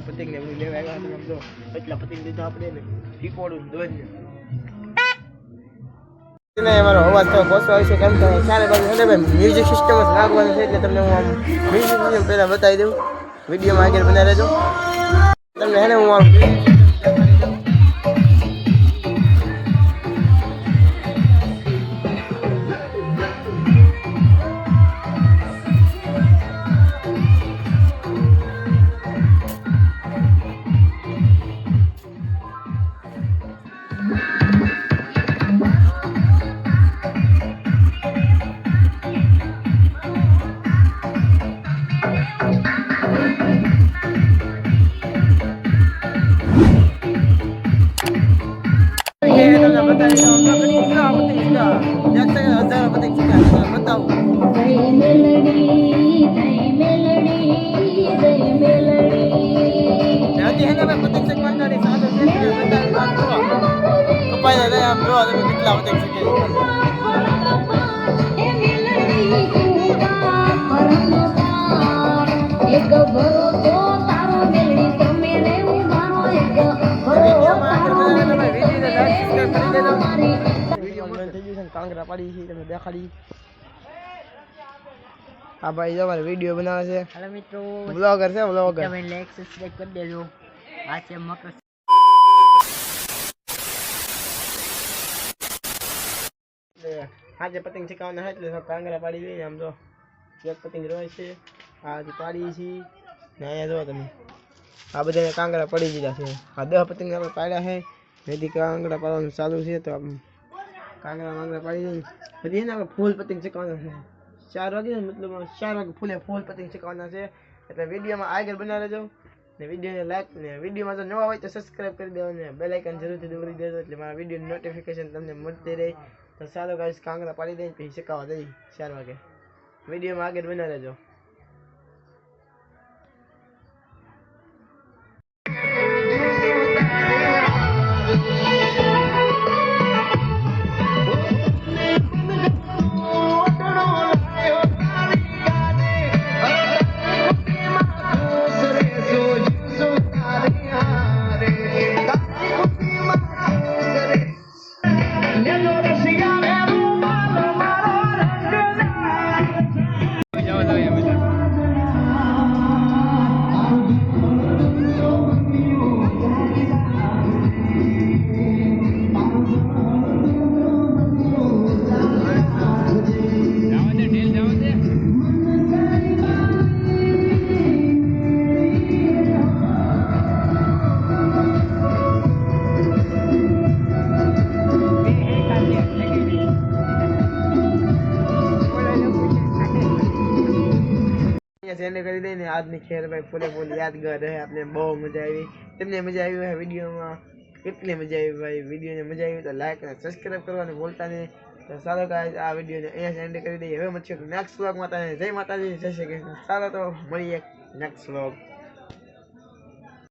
પતંગ ને બધું લેવા આવ્યા હતા. આમ જો એટલા પતંગ લીધા આપણે ને ટીકોડું દોન ને અમારો અવાજ તો ઓછો હોય છે કેમ કે ચારે બાજુ છે ને ભાઈ મ્યુઝિક સિસ્ટમ જ લાગવાનું છે એટલે તમને હું આમ મ્યુઝિક સિસ્ટમ પહેલાં બતાવી દઉં. વિડીયોમાં આગળ બનાવી રહેજો તમને હે ને હું આમ કાંગરા પાડી છે તમે દેખાડી. હા ભાઈ જો મારે વિડીયો બનાવે છે. હેલો મિત્રો, બ્લોગર છે બ્લોગર. તમે લાઈક સબસ્ક્રાઇબ કરી દેજો. આ છે મકર આજે પતંગ ચકાવવાના છે એટલે કાંગરા પાડી દઈએ. આમ જો એક પતંગ રોય છે આ પાડી છે ને અહીંયા જો તમે આ બધા કાંગરા પડી ગયા છે. આ 10 પતંગ આપણે પાડ્યા છે. જેથી કાંગરા પાડવાનું ચાલુ છે તો કાંગરા માંગરા પાડી દઈએ. બધી ને આપણે ફૂલ પતંગ ચકાવવાના છે 4 વાગે મતલબ 4 વાગે ફૂલ પતંગ ચકાવવાના છે એટલે વિડીયોમાં આગળ બનાવી રહેજો ને વિડીયોને લાઈક ને વિડીયોમાં જો નવા હોય તો સબસ્ક્રાઇબ કરી દેજો ને બેલ આઇકન જરૂરથી દબાવી દેજો એટલે મારા વિડીયોની નોટિફિકેશન તમને મળતી રહે. તો ચાલો ગાઈસ કાંગરા પાડી દઈએ પછી ચકાવવા દઈએ 4 વાગે. વિડીયોમાં આગળ બનાવી રહેજો. सेंड कर देने आज ने खेल भाई फूल यादगार रहे. आपने बहुत मजा आई. તમને મજા આવી હોય વિડીયોમાં કેટલી મજા આવી ભાઈ. વિડીયોને મજા આવી તો લાઈક અને સબસ્ક્રાઇબ કરવાનું ભૂલતા નહીં. તો ચાલો ગાઈસ આ વિડીયોને અહીંયા સેન્ડ કરી દઈએ. હવે મળીએ નેક્સ્ટ વ્લોગમાં. જય માતાજી, જય શ્રી કૃષ્ણ. ચાલો તો મળીએ નેક્સ્ટ વ્લોગ.